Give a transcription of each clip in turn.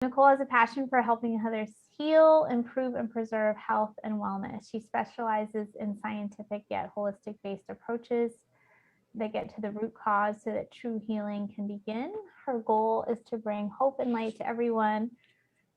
Nicole has a passion for helping others heal, improve, and preserve health and wellness. She specializes in scientific yet holistic-based approaches that get to the root cause so that true healing can begin. Her goal is to bring hope and light to everyone,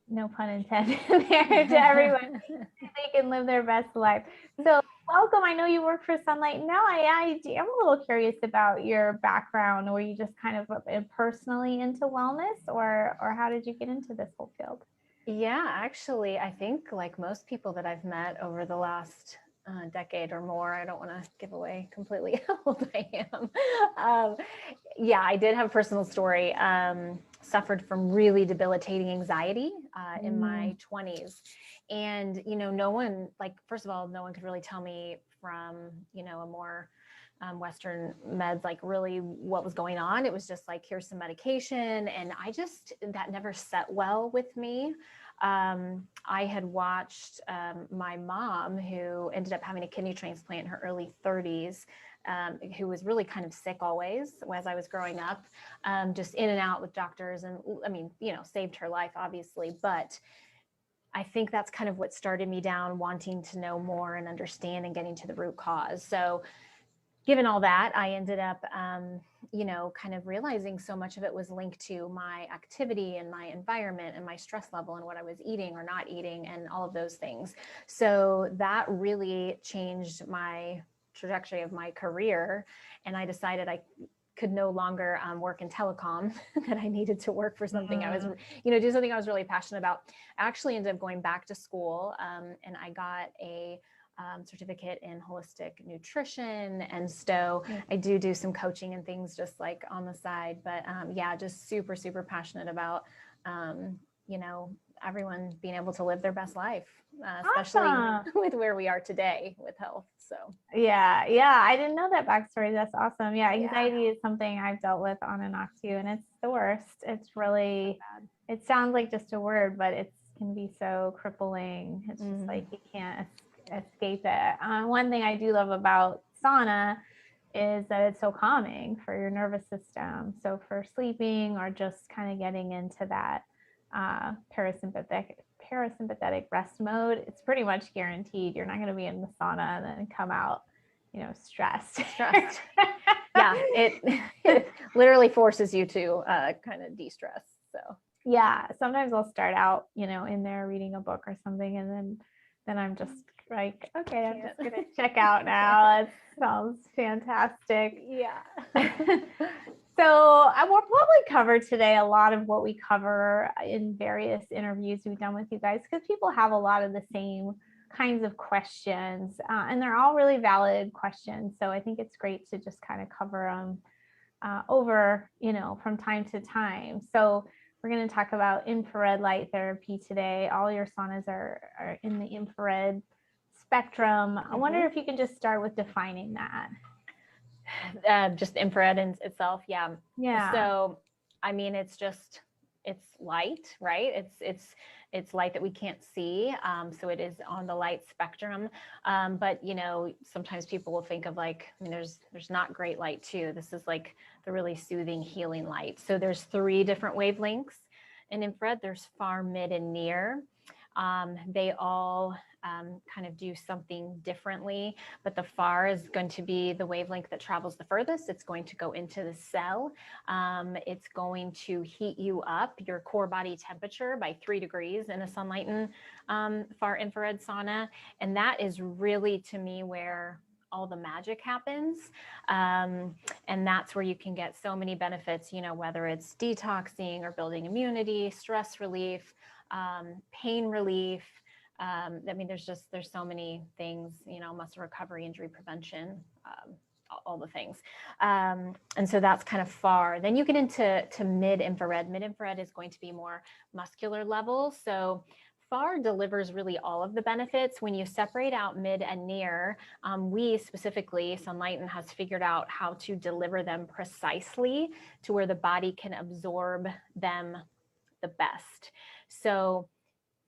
no pun intended there, to everyone, so they can live their best life. So welcome. I know you work for Sunlight. Now I'm a little curious about your background. Were you just kind of personally into wellness, or how did you get into this whole field? Yeah, actually, I think like most people that I've met over the last decade or more, I don't want to give away completely how old I am. Yeah, I did have a personal story. Suffered from really debilitating anxiety in my 20s. And, no one, like, first of all, no one could really tell me from, a more Western meds, like really what was going on. It was just like, here's some medication. And that never set well with me. I had watched my mom, who ended up having a kidney transplant in her early 30s, who was really kind of sick always as I was growing up, just in and out with doctors. And I mean, saved her life, obviously. But I think that's kind of what started me down wanting to know more and understand and getting to the root cause. So given all that, I ended up, kind of realizing so much of it was linked to my activity and my environment and my stress level and what I was eating or not eating and all of those things. So that really changed my trajectory of my career. And I decided I could no longer work in telecom, that I needed to work for something I was, do something I was really passionate about. I actually ended up going back to school and I got a certificate in holistic nutrition. And so I do some coaching and things just like on the side, but yeah, just super, super passionate about, everyone being able to live their best life, especially with where we are today with health. So yeah, I didn't know that backstory. That's awesome. Yeah, anxiety is something I've dealt with on and off too, and it's the worst. It's really, it sounds like just a word, but it can be so crippling. It's just like you can't escape it. One thing I do love about sauna is that it's so calming for your nervous system. So for sleeping or just kind of getting into that parasympathetic rest mode, it's pretty much guaranteed you're not going to be in the sauna and then come out, stressed. Yeah, it literally forces you to kind of de-stress. So yeah, sometimes I'll start out, in there reading a book or something, and then I'm just like, okay, I'm just gonna check out now. It sounds fantastic. Yeah. So I will probably cover today a lot of what we cover in various interviews we've done with you guys, because people have a lot of the same kinds of questions, and they're all really valid questions. So I think it's great to just kind of cover them over, from time to time. So we're going to talk about infrared light therapy today. All your saunas are in the infrared spectrum. I wonder if you can just start with defining that. Just infrared in itself. Yeah. So, I mean, it's light, right? It's light that we can't see. So it is on the light spectrum. But, sometimes people will think of there's not great light too. This is like the really soothing, healing light. So there's 3 different wavelengths in infrared. There's far, mid, and near. They all kind of do something differently, but the far is going to be the wavelength that travels the furthest. It's going to go into the cell. It's going to heat you up, your core body temperature, by 3 degrees in a Sunlighten far infrared sauna. And that is really, to me, where all the magic happens. And that's where you can get so many benefits, whether it's detoxing or building immunity, stress relief, pain relief. I mean, there's so many things, muscle recovery, injury prevention, all the things. And so that's kind of far. Then you get into mid infrared. Mid infrared is going to be more muscular level. So far delivers really all of the benefits. When you separate out mid and near, we specifically, Sunlighten has figured out how to deliver them precisely to where the body can absorb them the best. So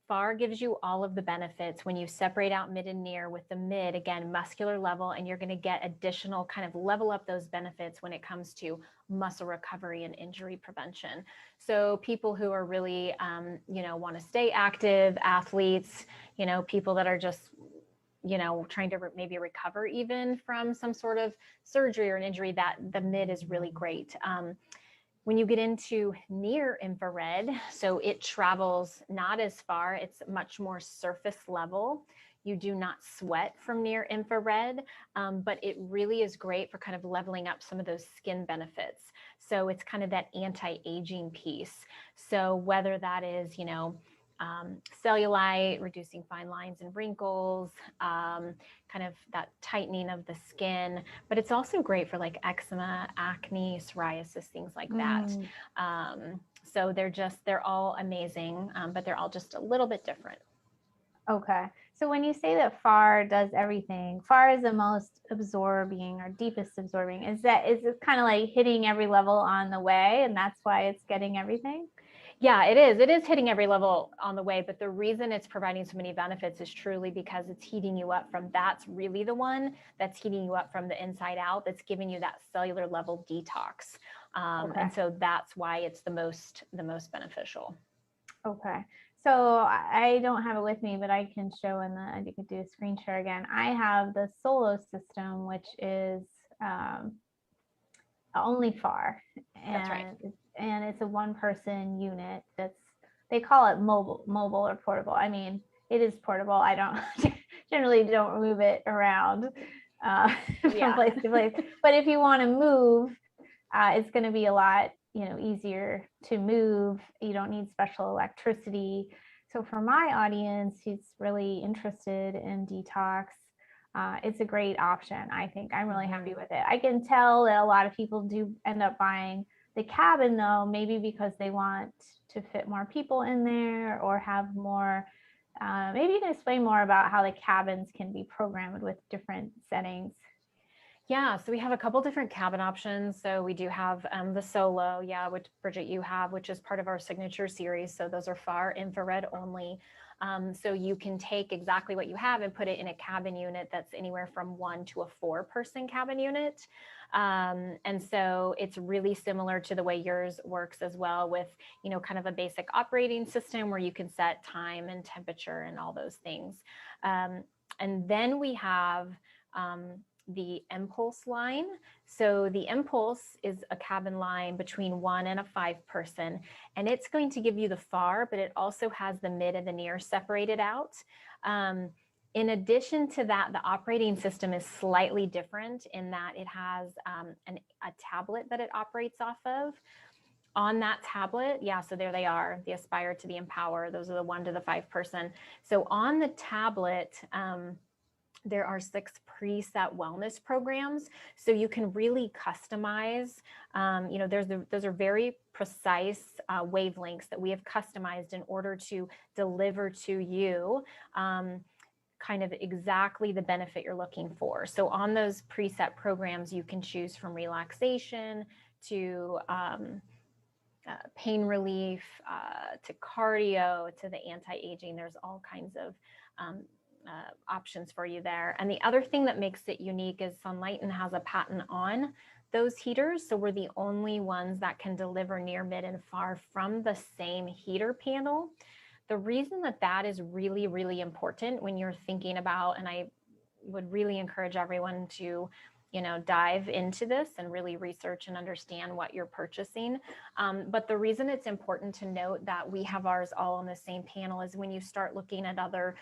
far gives you all of the benefits when you separate out mid and near. With the mid, again, muscular level, and you're going to get additional kind of level up those benefits when it comes to muscle recovery and injury prevention. So people who are really, want to stay active, athletes, people that are just, trying to maybe recover even from some sort of surgery or an injury, that the mid is really great. When you get into near infrared, so it travels not as far, it's much more surface level. You do not sweat from near infrared, but it really is great for kind of leveling up some of those skin benefits. So it's kind of that anti-aging piece. So whether that is, cellulite, reducing fine lines and wrinkles, kind of that tightening of the skin, but it's also great for like eczema, acne, psoriasis, things like that. So they're all amazing, but they're all just a little bit different. Okay. So when you say that FAR does everything, FAR is the most absorbing or deepest absorbing. Is it kind of like hitting every level on the way, and that's why it's getting everything? Yeah, it is. It is hitting every level on the way, but the reason it's providing so many benefits is truly because it's heating you up from, that's really the one that's heating you up from the inside out, that's giving you that cellular level detox. Okay. And so that's why it's the most beneficial. Okay. So I don't have it with me, but I can show you could do a screen share again. I have the Solo system, which is only FAR. And that's right. And it's a one-person unit they call it mobile or portable. I mean, it is portable. I generally don't move it around from place to place. But if you want to move, it's going to be a lot, easier to move. You don't need special electricity. So for my audience who's really interested in detox, it's a great option. I think I'm really happy with it. I can tell that a lot of people do end up buying the cabin though, maybe because they want to fit more people in there or have more, maybe you can explain more about how the cabins can be programmed with different settings. Yeah, so we have a couple different cabin options. So we do have the Solo, which Bridgit you have, which is part of our signature series. So those are far infrared only. So you can take exactly what you have and put it in a cabin unit that's anywhere from 1 to a 4-person cabin unit. And so it's really similar to the way yours works as well, with, kind of a basic operating system where you can set time and temperature and all those things. And then we have the Impulse line. So the Impulse is a cabin line between 1 and a 5-person, and it's going to give you the far, but it also has the mid and the near separated out. In addition to that, the operating system is slightly different in that it has a tablet that it operates off of. On that tablet, so there they are, the Aspire to the Empower. Those are the 1 to the 5-person. So on the tablet, there are 6 preset wellness programs. So you can really customize, those are very precise wavelengths that we have customized in order to deliver to you kind of exactly the benefit you're looking for. So on those preset programs, you can choose from relaxation to pain relief, to cardio, to the anti-aging. There's all kinds of options for you there. And the other thing that makes it unique is Sunlighten has a patent on those heaters. So we're the only ones that can deliver near, mid, and far from the same heater panel. The reason that is really, really important when you're thinking about, and I would really encourage everyone to, dive into this and really research and understand what you're purchasing. But the reason it's important to note that we have ours all on the same panel is when you start looking at other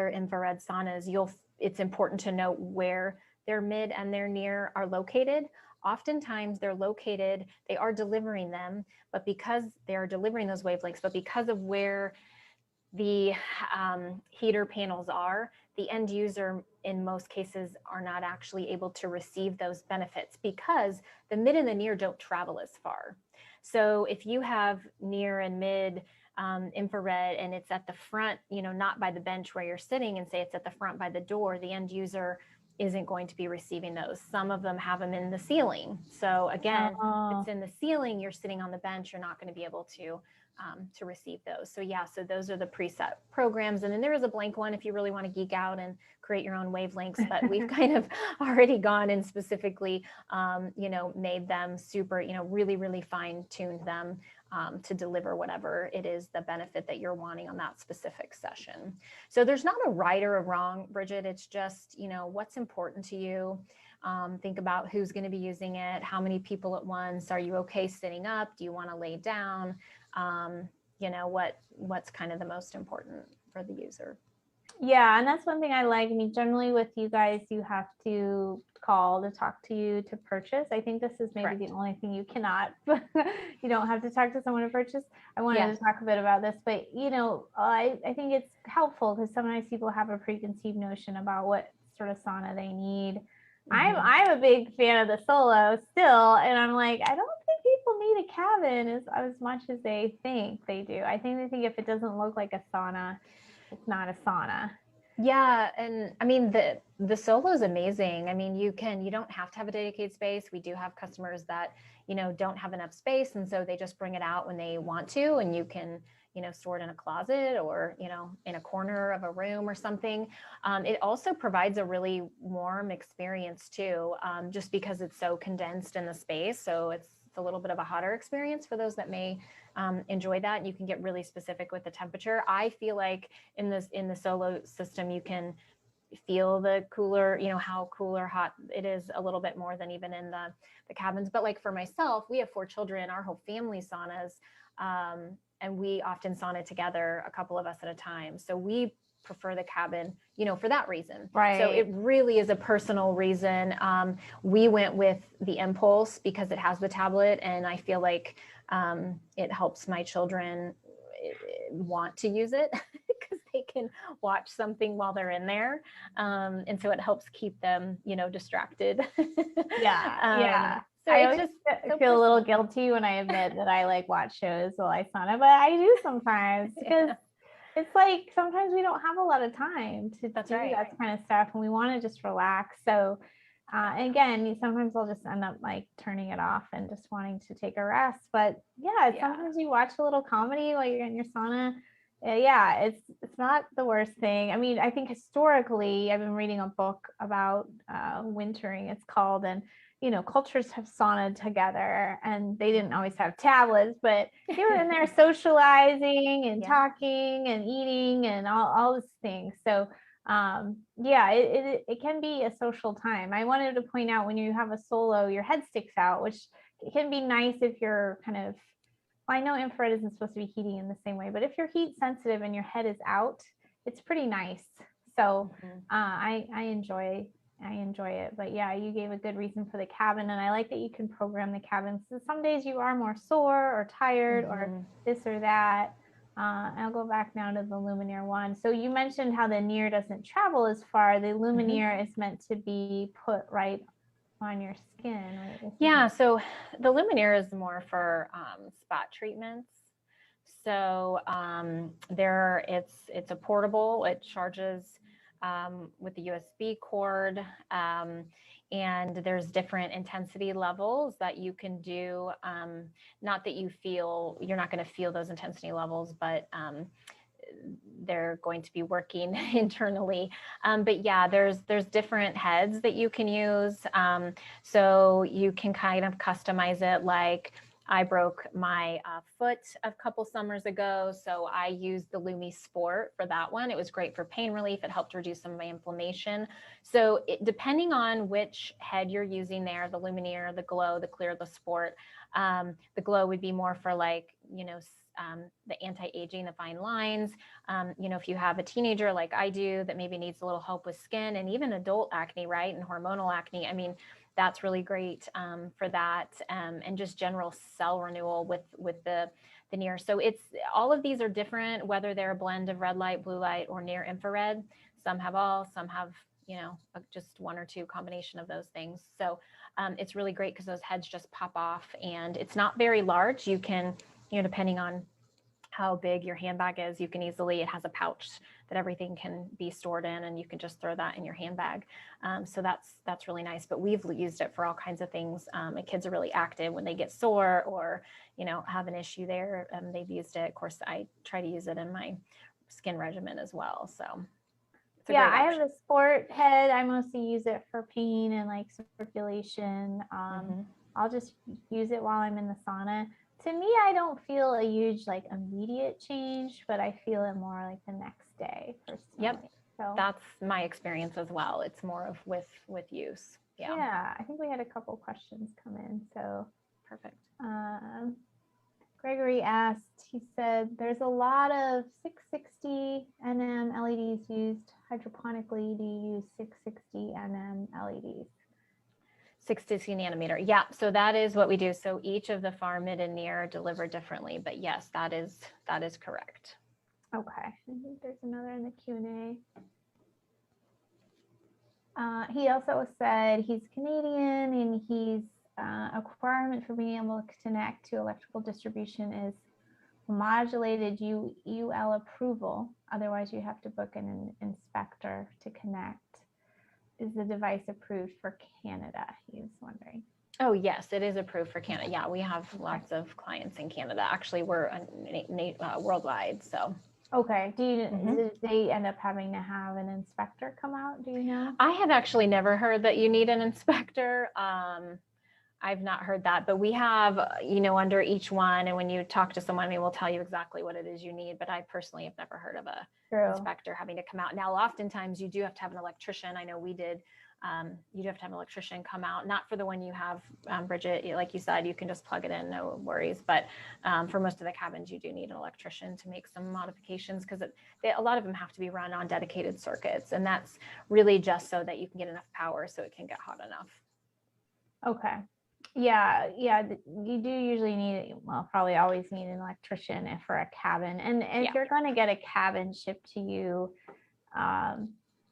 infrared saunas, it's important to note where their mid and their near are located. Oftentimes they are delivering them, but because they are delivering those wavelengths, but because of where the heater panels are, the end user in most cases are not actually able to receive those benefits because the mid and the near don't travel as far. So if you have near and mid infrared and it's at the front, not by the bench where you're sitting, and say it's at the front by the door, the end user isn't going to be receiving those. Some of them have them in the ceiling. So again, if it's in the ceiling, you're sitting on the bench, you're not going to be able to to receive those. So yeah, so those are the preset programs. And then there is a blank one if you really want to geek out and create your own wavelengths, but we've kind of already gone and specifically, made them super, really, really fine tuned them to deliver whatever it is, the benefit that you're wanting on that specific session. So there's not a right or a wrong, Bridgit. It's just, what's important to you. Think about who's going to be using it, how many people at once, are you okay sitting up? Do you want to lay down? What's kind of the most important for the user. Yeah, and that's one thing I like. I mean, generally with you guys, you have to call to talk to you to purchase. I think this is maybe Correct. the only thing you cannot, you don't have to talk to someone to purchase. I wanted to talk a bit about this, but I think it's helpful because sometimes people have a preconceived notion about what sort of sauna they need. I'm a big fan of the solo still, and I'm like, I don't think people need a cabin as much as they think they do. I think they think if it doesn't look like a sauna, it's not a sauna. Yeah. And I mean, the solo is amazing. I mean, you don't have to have a dedicated space. We do have customers that, don't have enough space. And so they just bring it out when they want to, and you can, store it in a closet or, in a corner of a room or something. It also provides a really warm experience too, just because it's so condensed in the space. So it's a little bit of a hotter experience for those that may enjoy that. And you can get really specific with the temperature. I feel like in the solo system, you can feel the cooler, how cool or hot it is a little bit more than even in the cabins. But like for myself, we have 4 children, our whole family saunas, and we often sauna together, a couple of us at a time. So we prefer the cabin, for that reason. Right. So it really is a personal reason. We went with the Impulse because it has the tablet, and I feel like it helps my children want to use it because they can watch something while they're in there. And so it helps keep them, distracted. Yeah. So I it's always just feel a little guilty when I admit that I like watch shows while I sauna, but I do sometimes because it's like sometimes we don't have a lot of time to do that kind of stuff, and we want to just relax. So again, sometimes I'll just end up like turning it off and just wanting to take a rest. But sometimes you watch a little comedy while you're in your sauna. It's not the worst thing. I mean, I think historically, I've been reading a book about wintering, it's called, and cultures have sauna together, and they didn't always have tablets, but they were in there socializing and talking and eating and all these things. So it can be a social time. I wanted to point out when you have a solo, your head sticks out, which can be nice if you're kind of, I know infrared isn't supposed to be heating in the same way, but if you're heat sensitive and your head is out, it's pretty nice. So I enjoy it. But yeah, you gave a good reason for the cabin, and I like that you can program the cabin. So some days you are more sore or tired or this or that. I'll go back now to the Luminir one. So you mentioned how the Near doesn't travel as far. The Luminir is meant to be put right on your skin, right? Yeah, so the Luminir is more for spot treatments. So it's a portable. It charges with the USB cord, and there's different intensity levels that you can do. Not that you're not going to feel those intensity levels, but they're going to be working internally. But yeah, there's different heads that you can use. So you can kind of customize it. Like I broke my foot a couple summers ago, so I used the Lumi Sport for that one. It was great for pain relief. It helped reduce some of my inflammation. So depending on which head you're using there, the Luminir, the Glow, the Clear, the Sport, the Glow would be more for like, the anti-aging, the fine lines. If you have a teenager like I do that maybe needs a little help with skin, and even adult acne, right? And hormonal acne. I mean, that's really great for that, and just general cell renewal with the Near. So it's all of these are different, whether they're a blend of red light, blue light, or near infrared. Some have all, some have just one or two combination of those things. So it's really great because those heads just pop off, and it's not very large. You can, depending on how big your handbag is. You can easily, it has a pouch that everything can be stored in, and you can just throw that in your handbag. So that's really nice. But we've used it for all kinds of things. My kids are really active when they get sore or, have an issue there. They've used it. Of course, I try to use it in my skin regimen as well. So yeah, I have a sport head. I mostly use it for pain and like circulation. I'll just use it while I'm in the sauna. To me, I don't feel a huge like immediate change, but I feel it more like the next day personally. Yep. So that's my experience as well. It's more of with use. Yeah. I think we had a couple questions come in. So perfect. Gregory asked, he said, there's a lot of 660 nm LEDs used hydroponically. Do you use 660 nm LEDs? 660 nanometer. Yeah. So that is what we do. So each of the far, mid, and near deliver differently, but yes, that is correct. Okay. I think there's another in the Q&A. He also said he's Canadian and he's a requirement for being able to connect to electrical distribution is modulated UL approval. Otherwise, you have to book an inspector to connect. Is the device approved for Canada? He's wondering. Oh, yes, it is approved for Canada. Yeah, we have lots of clients in Canada. Actually, we're worldwide. So. Okay. Did they end up having to have an inspector come out? Do you know? I have actually never heard that you need an inspector. I've not heard that, but we have, under each one. And when you talk to someone, we'll tell you exactly what it is you need. But I personally have never heard of a inspector having to come out. Now, oftentimes you do have to have an electrician. I know we did. You do have to have an electrician come out, not for the one you have, Bridgit, like you said, you can just plug it in, no worries. But for most of the cabins, you do need an electrician to make some modifications because a lot of them have to be run on dedicated circuits. And that's really just so that you can get enough power so it can get hot enough. Okay. Yeah, you do usually need, probably always need an electrician for a cabin. And if you're going to get a cabin shipped to you,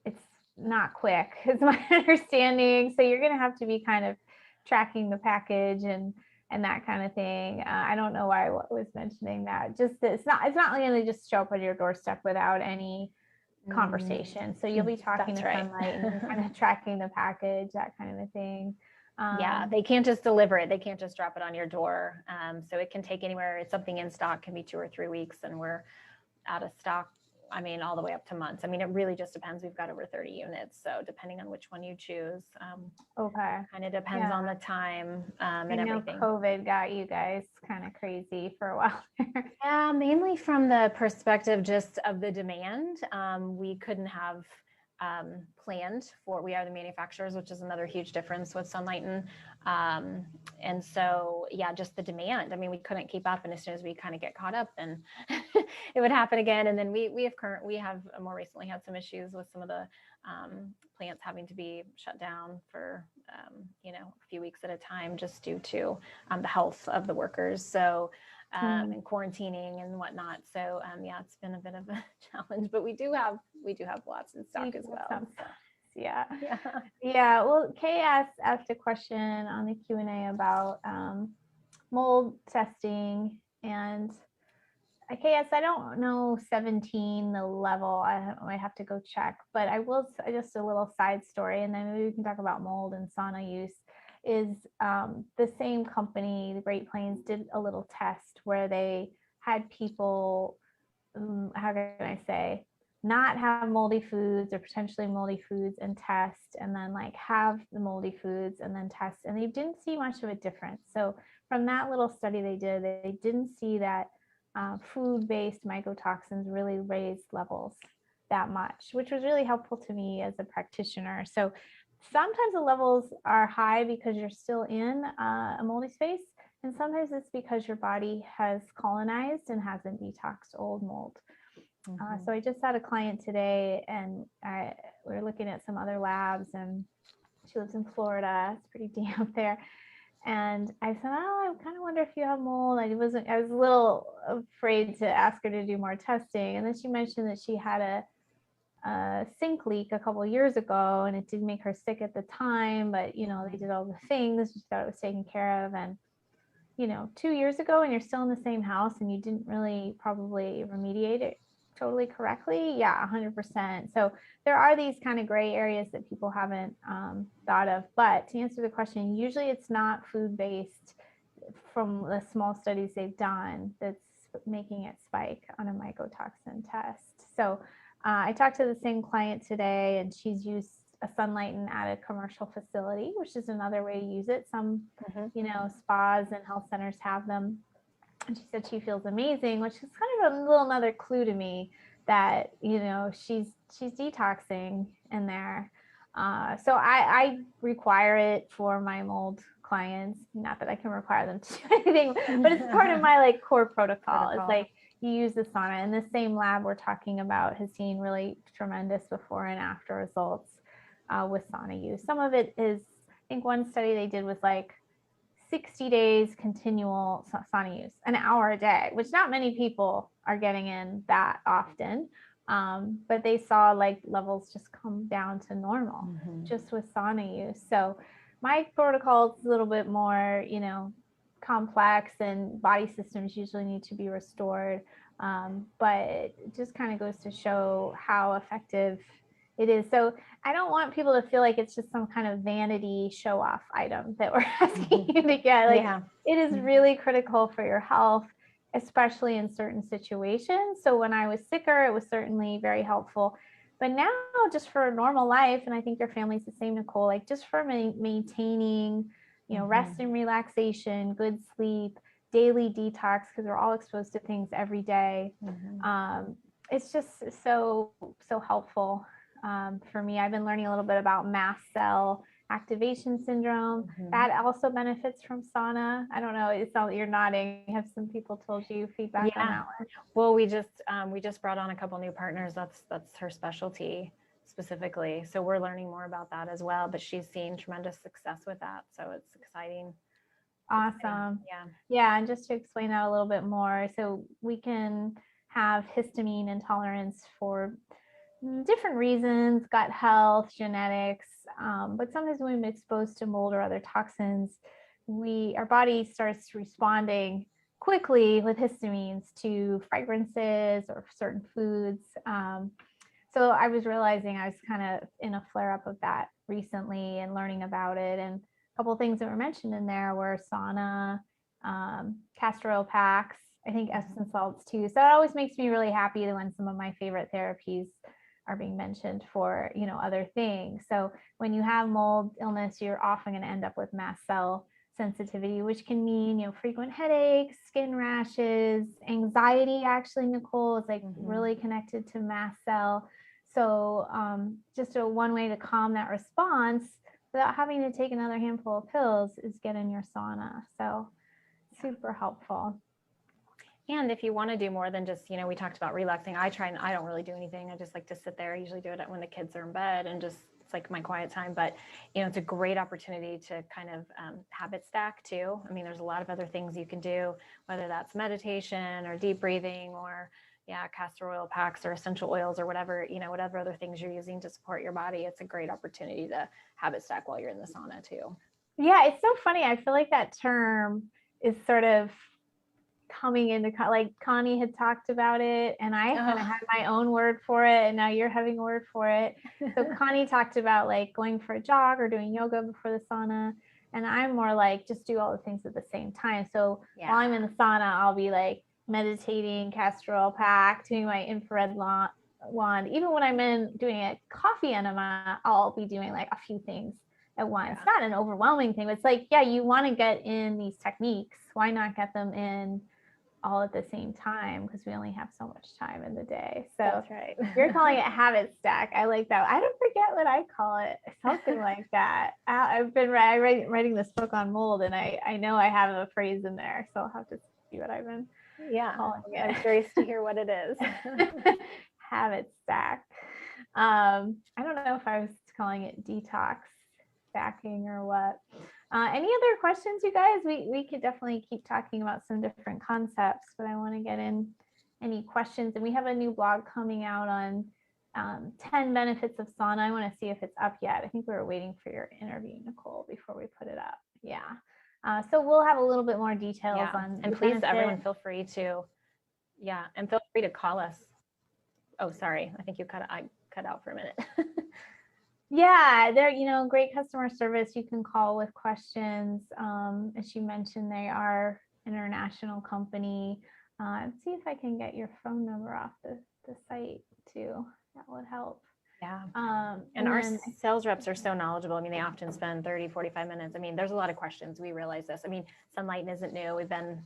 it's not quick, is my understanding. So you're going to have to be kind of tracking the package and that kind of thing. I don't know why I was mentioning that. Just it's not going to just show up on your doorstep without any conversation. So you'll be talking to Sunlight and kind of tracking the package, that kind of thing. Yeah, they can't just deliver it. They can't just drop it on your door. So it can take anywhere. It's something in stock can be 2 or 3 weeks, and we're out of stock. I mean, all the way up to months. I mean, it really just depends. We've got over 30 units. So depending on which one you choose, kind of depends on the time and everything. COVID got you guys kind of crazy for a while. Yeah, mainly from the perspective just of the demand. We couldn't have planned for, we are the manufacturers, which is another huge difference with Sunlighten. And so, yeah, just the demand. I mean, we couldn't keep up, and as soon as we kind of get caught up, then it would happen again. And then we have more recently had some issues with some of the plants having to be shut down for, a few weeks at a time, just due to the health of the workers. So, and quarantining and whatnot. So yeah, it's been a bit of a challenge, but we do have lots in stock as well. Yeah. Well, Kay asked a question on the Q&A about mold testing, and Kay, I don't know 17 the level. I might have to go check, but I will just a little side story, and then maybe we can talk about mold and sauna use. Is the same company, the Great Plains, did a little test where they had people, how can I say, not have moldy foods or potentially moldy foods and test, and then like have the moldy foods and then test, and they didn't see much of a difference. So from that little study they did, they didn't see that food-based mycotoxins really raised levels that much, which was really helpful to me as a practitioner. So sometimes the levels are high because you're still in a moldy space, and sometimes it's because your body has colonized and hasn't detoxed old mold. So I just had a client today, and we were looking at some other labs, and she lives in Florida. It's pretty damp there. And I said, I kind of wonder if you have mold. I was a little afraid to ask her to do more testing. And then she mentioned that she had a sink leak a couple of years ago, and it did make her sick at the time, but they did all the things, she thought it was taken care of. And 2 years ago and you're still in the same house and you didn't really probably remediate it totally correctly, yeah, 100%. So there are these kind of gray areas that people haven't thought of. But to answer the question, usually it's not food-based from the small studies they've done that's making it spike on a mycotoxin test. So I talked to the same client today, and she's used a Sunlighten at a commercial facility, which is another way to use it. Some, spas and health centers have them. And she said she feels amazing, which is kind of a little another clue to me that, she's detoxing in there. So I require it for my mold clients. Not that I can require them to do anything, but it's part of my like core protocol. It's like you use the sauna. In the same lab we're talking about has seen really tremendous before and after results with sauna use. Some of it is, I think one study they did was like 60 days continual sauna use, an hour a day, which not many people are getting in that often. But they saw like levels just come down to normal just with sauna use. So my protocol is a little bit more, complex, and body systems usually need to be restored. But it just kind of goes to show how effective it is. So I don't want people to feel like it's just some kind of vanity show off item that we're asking you to get. Like it is really critical for your health, especially in certain situations. So when I was sicker, it was certainly very helpful. But now just for normal life, and I think your family's the same, Nicole, like just for maintaining, rest and relaxation, good sleep, daily detox, because we're all exposed to things every day. It's just so helpful. For me, I've been learning a little bit about mast cell activation syndrome. That also benefits from sauna. I don't know, it's all, you're nodding. Have some people told you feedback on that one? Well, we just brought on a couple new partners. That's her specialty specifically. So we're learning more about that as well, but she's seen tremendous success with that. So it's exciting. Awesome. Yeah. And just to explain that a little bit more, so we can have histamine intolerance for different reasons, gut health, genetics, but sometimes when we're exposed to mold or other toxins, our body starts responding quickly with histamines to fragrances or certain foods. So I was realizing I was kind of in a flare-up of that recently and learning about it. And a couple of things that were mentioned in there were sauna, castor oil packs, I think Epsom salts too. So it always makes me really happy when some of my favorite therapies are being mentioned for, other things. So when you have mold illness, you're often going to end up with mast cell sensitivity, which can mean, frequent headaches, skin rashes, anxiety. Actually, Nicole, is like really connected to mast cell. So just one way to calm that response without having to take another handful of pills is get in your sauna. So super helpful. And if you want to do more than just, we talked about relaxing, I don't really do anything. I just like to sit there. I usually do it when the kids are in bed and just, it's like my quiet time, but it's a great opportunity to kind of habit stack too. I mean, there's a lot of other things you can do, whether that's meditation or deep breathing or castor oil packs or essential oils or whatever, whatever other things you're using to support your body. It's a great opportunity to habit stack while you're in the sauna too. Yeah. It's so funny. I feel like that term is sort of coming into, like Connie had talked about it, and I kind of had my own word for it, and now you're having a word for it. So Connie talked about like going for a jog or doing yoga before the sauna, and I'm more like just do all the things at the same time. So while I'm in the sauna, I'll be like meditating, castor oil pack, doing my infrared wand. Even when I'm doing a coffee enema, I'll be doing like a few things at once. It's not an overwhelming thing, but it's like, you want to get in these techniques. Why not get them in all at the same time, because we only have so much time in the day. So that's right. You're calling it habit stack. I like that. I don't forget what I call it. Something like that. I've been writing this book on mold, and I know I have a phrase in there, so I'll have to see what I've been calling it. I'm curious to hear what it is. Habit stack. I don't know if I was calling it detox stacking or what. Any other questions, you guys? We could definitely keep talking about some different concepts, but I want to get in any questions. And we have a new blog coming out on 10 benefits of sauna. I want to see if it's up yet. I think we were waiting for your interview, Nicole, before we put it up. Yeah. So we'll have a little bit more details Yeah. on. And please, everyone, feel free to, and feel free to call us. Oh, sorry. I think I cut out for a minute. Yeah, they're, great customer service. You can call with questions. As you mentioned, they are international company. Let's see if I can get your phone number off the site too. That would help. Yeah. And our sales reps are so knowledgeable. I mean, they often spend 30, 45 minutes. I mean, there's a lot of questions. We realize this. I mean, Sunlighten isn't new. We've been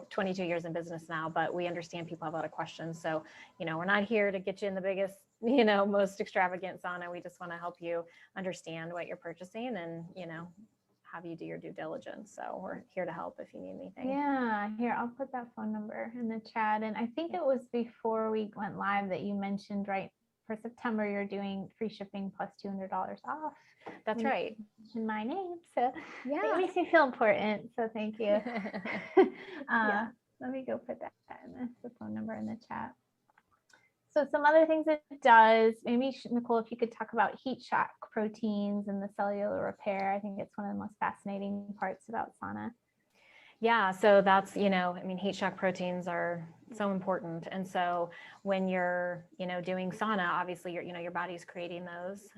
22 years in business now, but we understand people have a lot of questions. So, we're not here to get you in the biggest, most extravagant sauna. We just want to help you understand what you're purchasing and, have you do your due diligence. So we're here to help if you need anything. Yeah, here, I'll put that phone number in the chat. And I think it was before we went live that you mentioned, right, for September, you're doing free shipping plus $200 off. That's right. In my name. So yeah, it makes me feel important. So thank you. Let me go put that in the phone number in the chat. So some other things it does, maybe Nicole, if you could talk about heat shock proteins and the cellular repair. I think it's one of the most fascinating parts about sauna. Yeah, so that's, heat shock proteins are so important. And so when you're, doing sauna, obviously your body's creating those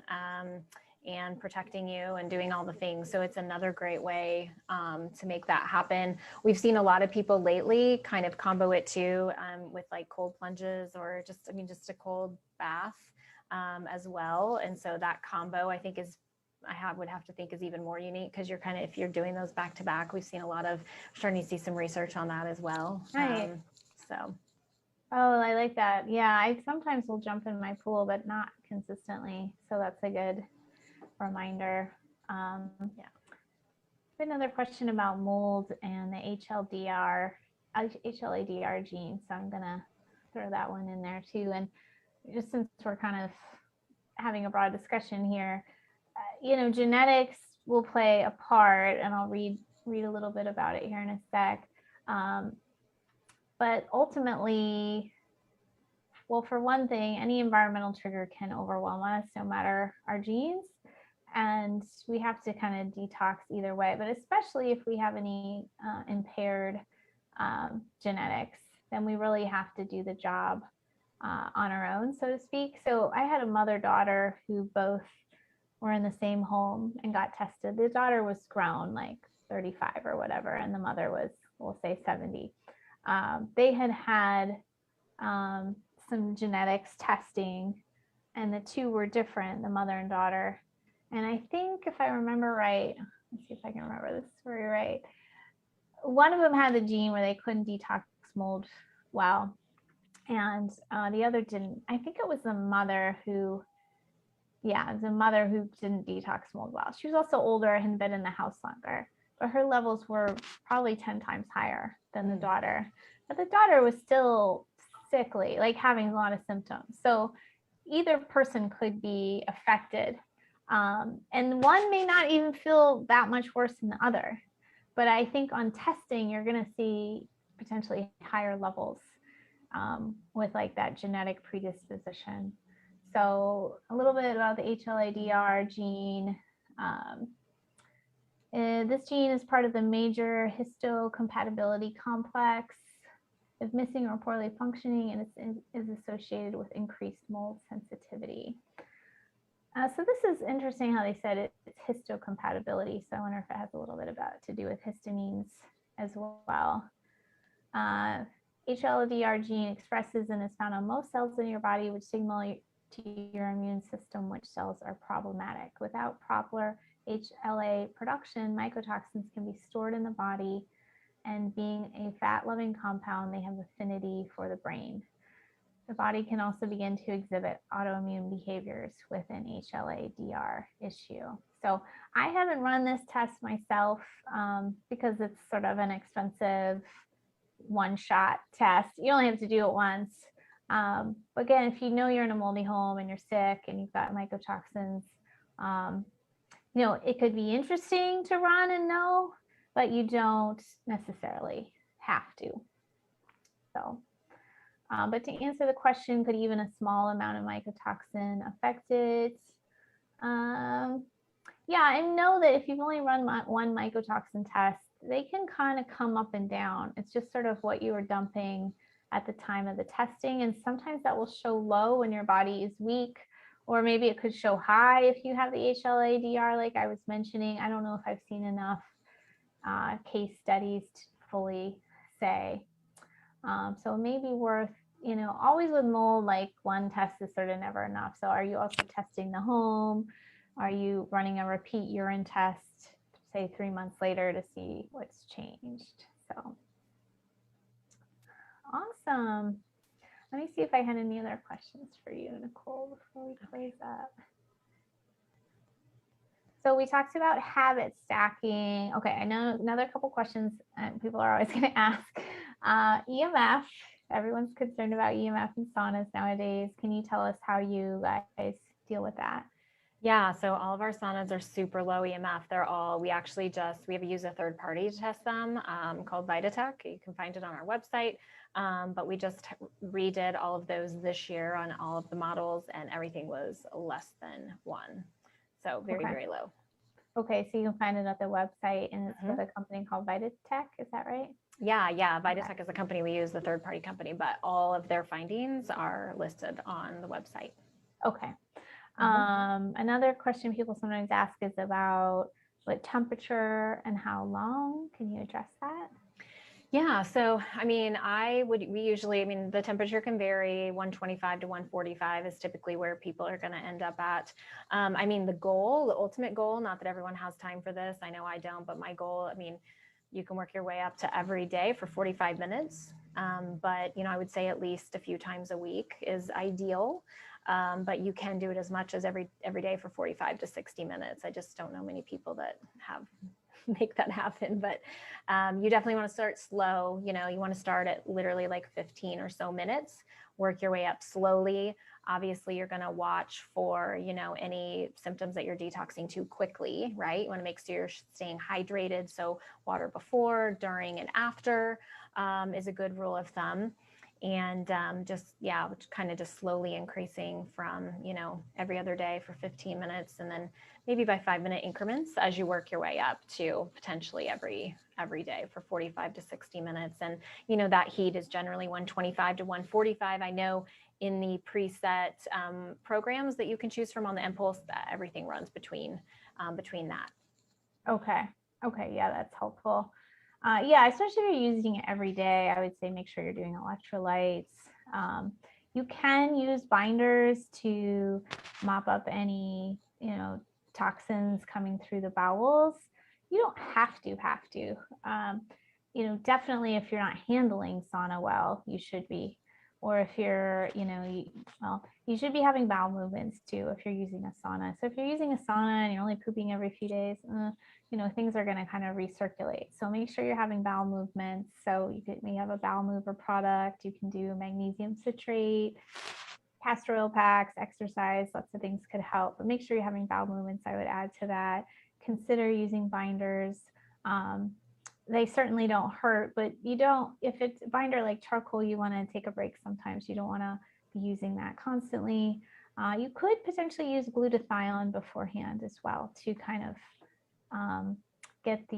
and protecting you and doing all the things. So it's another great way to make that happen. We've seen a lot of people lately kind of combo it too with like cold plunges or just a cold bath as well. And so that combo I think would have to think is even more unique because you're if you're doing those back to back, we've seen starting to see some research on that as well. Right. Oh, I like that. Yeah, I sometimes will jump in my pool, but not consistently. So that's a good reminder. Another question about mold and the HLDR gene. So I'm gonna throw that one in there too. And just since we're kind of having a broad discussion here, genetics will play a part, and I'll read a little bit about it here in a sec. But ultimately, well, for one thing, any environmental trigger can overwhelm us, no matter our genes. And we have to kind of detox either way, but especially if we have any impaired genetics, then we really have to do the job on our own, so to speak. So I had a mother-daughter who both were in the same home and got tested. The daughter was grown, like 35 or whatever, and the mother was, we'll say 70. They had some genetics testing, and the two were different, the mother and daughter. And I think if I remember right, let's see if I can remember this story right. One of them had the gene where they couldn't detox mold well, and the other didn't. I think it was the mother who didn't detox mold well. She was also older and had been in the house longer, but her levels were probably 10 times higher than the daughter. But the daughter was still sickly, like having a lot of symptoms. So either person could be affected. And one may not even feel that much worse than the other. But I think on testing, you're going to see potentially higher levels with like that genetic predisposition. So a little bit about the HLA-DR gene. This gene is part of the major histocompatibility complex. If missing or poorly functioning, and is associated with increased mold sensitivity. So this is interesting how they said it's histocompatibility. So I wonder if it has a little bit to do with histamines as well. HLA-DR gene expresses and is found on most cells in your body, which signal to your immune system which cells are problematic. Without proper HLA production, mycotoxins can be stored in the body, and being a fat-loving compound, they have affinity for the brain. The body can also begin to exhibit autoimmune behaviors with an HLA-DR issue. So I haven't run this test myself because it's sort of an expensive one-shot test. You only have to do it once. But again, if you know you're in a moldy home and you're sick and you've got mycotoxins, it could be interesting to run and know, but you don't necessarily have to. So. But to answer the question, could even a small amount of mycotoxin affect it? Yeah, and know that if you've only run one mycotoxin test, they can kind of come up and down. It's just sort of what you were dumping at the time of the testing. And sometimes that will show low when your body is weak, or maybe it could show high if you have the HLA-DR, like I was mentioning. I don't know if I've seen enough case studies to fully say. So it may be worth, always with mold, like one test is sort of never enough. So are you also testing the home? Are you running a repeat urine test, say 3 months later, to see what's changed? So awesome. Let me see if I had any other questions for you, Nicole, before we close up. So we talked about habit stacking. Okay, I know another couple questions people are always going to ask. EMF. Everyone's concerned about EMF in saunas nowadays. Can you tell us how you guys deal with that? Yeah, so all of our saunas are super low EMF. We have used a third party to test them called Vitatech. You can find it on our website. But we just redid all of those this year on all of the models, and everything was less than 1. So very, very low. Okay, so you can find it at the website, and it's with a company called Vitatech. Is that right? Yeah. Vitatech is a company we use, the third party company, but all of their findings are listed on the website. Okay. Another question people sometimes ask is about what temperature and how long. Can you address that? Yeah. So, the temperature can vary. 125 to 145 is typically where people are going to end up at. The ultimate goal, not that everyone has time for this. I know I don't, but my goal, you can work your way up to every day for 45 minutes. But, I would say at least a few times a week is ideal. But you can do it as much as every day for 45 to 60 minutes. I just don't know many people that make that happen, but you definitely want to start slow. You want to start at literally like 15 or so minutes, work your way up slowly. Obviously, you're going to watch for, any symptoms that you're detoxing too quickly, right? You want to make sure you're staying hydrated. So water before, during, and after is a good rule of thumb. And just slowly increasing from, every other day for 15 minutes, and then maybe by 5-minute increments as you work your way up to potentially every day for 45 to 60 minutes. And, that heat is generally 125 to 145. I know in the preset programs that you can choose from on the Impulse, that everything runs between that. Okay. Yeah, that's helpful. Especially if you're using it every day, I would say make sure you're doing electrolytes. You can use binders to mop up any, toxins coming through the bowels. You don't have to. Definitely if you're not handling sauna well, you should be. Or if you're, you should be having bowel movements too if you're using a sauna. So if you're using a sauna and you're only pooping every few days, things are going to kind of recirculate. So make sure you're having bowel movements. So you have a bowel mover product. You can do magnesium citrate, castor oil packs, exercise, lots of things could help. But make sure you're having bowel movements. I would add to that. Consider using binders. They certainly don't hurt, but if it's a binder like charcoal, you want to take a break sometimes. You don't want to be using that constantly. You could potentially use glutathione beforehand as well to kind of get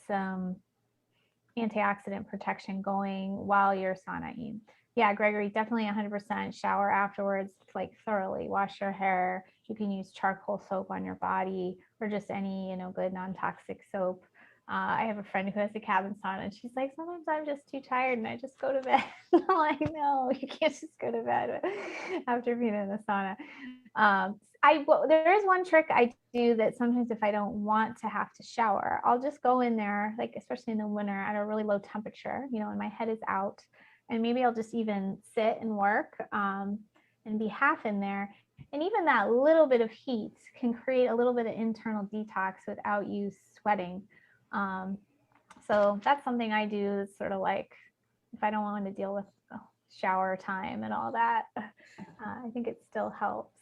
some antioxidant protection going while you're saunaing. Yeah, Gregory, definitely 100% shower afterwards, like thoroughly wash your hair. You can use charcoal soap on your body or just any, good non-toxic soap. I have a friend who has a cabin sauna, and she's like, sometimes I'm just too tired and I just go to bed. I'm like, no, you can't just go to bed after being in the sauna. There is one trick I do that sometimes if I don't want to have to shower, I'll just go in there, like especially in the winter at a really low temperature, and my head is out, and maybe I'll just even sit and work and be half in there. And even that little bit of heat can create a little bit of internal detox without you sweating. So that's something I do. It's sort of like if I don't want to deal with shower time and all that, I think it still helps.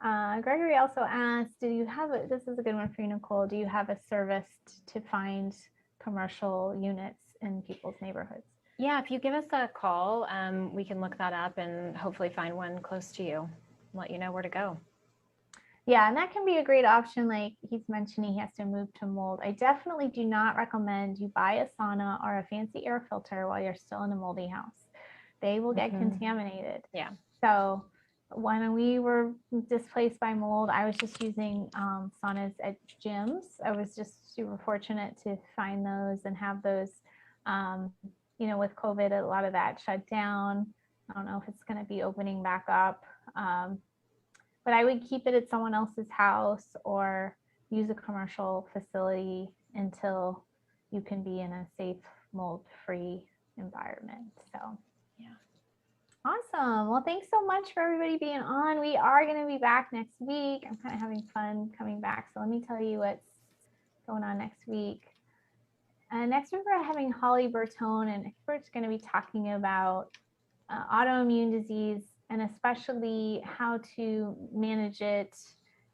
Gregory also asked, this is a good one for you, Nicole, do you have a service to find commercial units in people's neighborhoods? Yeah, if you give us a call, we can look that up and hopefully find one close to you and let you know where to go. Yeah, and that can be a great option. Like he's mentioning, he has to move to mold. I definitely do not recommend you buy a sauna or a fancy air filter while you're still in a moldy house. They will get contaminated. Yeah. So when we were displaced by mold, I was just using saunas at gyms. I was just super fortunate to find those and have those. You know, with COVID, a lot of that shut down. I don't know if it's going to be opening back up. But I would keep it at someone else's house or use a commercial facility until you can be in a safe, mold-free environment. So, yeah. Awesome. Well, thanks so much for everybody being on. We are going to be back next week. I'm kind of having fun coming back. So let me tell you what's going on next week. Next week, we're having Holly Bertone, and we're just going to be talking about autoimmune disease, and especially how to manage it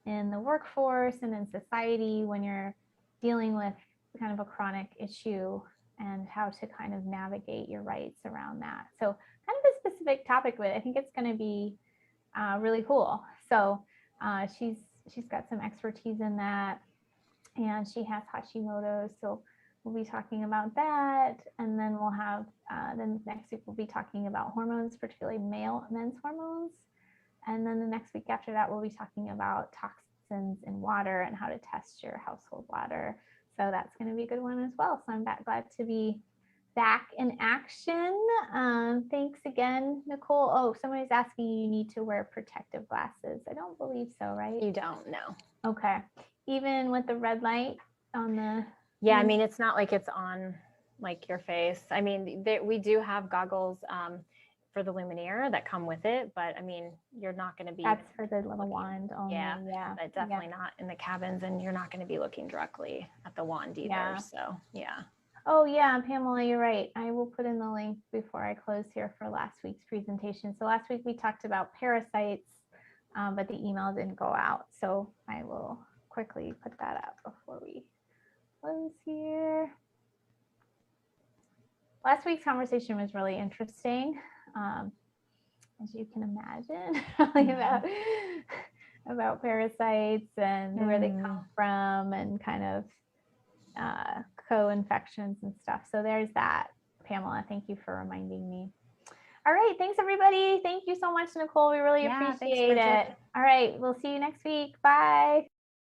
in the workforce and in society when you're dealing with kind of a chronic issue, and how to kind of navigate your rights around that. So kind of a specific topic, but I think it's going to be really cool. So she's got some expertise in that, and she has Hashimoto's. So we'll be talking about that, and then we'll have then next week we'll be talking about hormones, particularly men's hormones, and then the next week after that we'll be talking about toxins in water and how to test your household water. So that's going to be a good one as well. So I'm glad to be back in action. Thanks again, Nicole. Oh, somebody's asking, you need to wear protective glasses. I don't believe so, right? You don't know. Okay. Even with the red light on the... Yeah, I mean, it's not like it's on like your face. I mean, we do have goggles for the Luminir that come with it, but I mean, you're not going to be... That's for the little wand only. Yeah, but definitely yeah. not in the cabins, and you're not going to be looking directly at the wand either. Yeah. So, yeah. Oh, yeah, Pamela, you're right. I will put in the link before I close here for last week's presentation. So last week we talked about parasites, but the email didn't go out. So I will quickly put that up before we close here. Last week's conversation was really interesting, as you can imagine, really about parasites and where they come from, and kind of co-infections and stuff. So there's that. Pamela, thank you for reminding me. All right, thanks everybody. Thank you so much, Nicole. We really appreciate it. All right, we'll see you next week. Bye.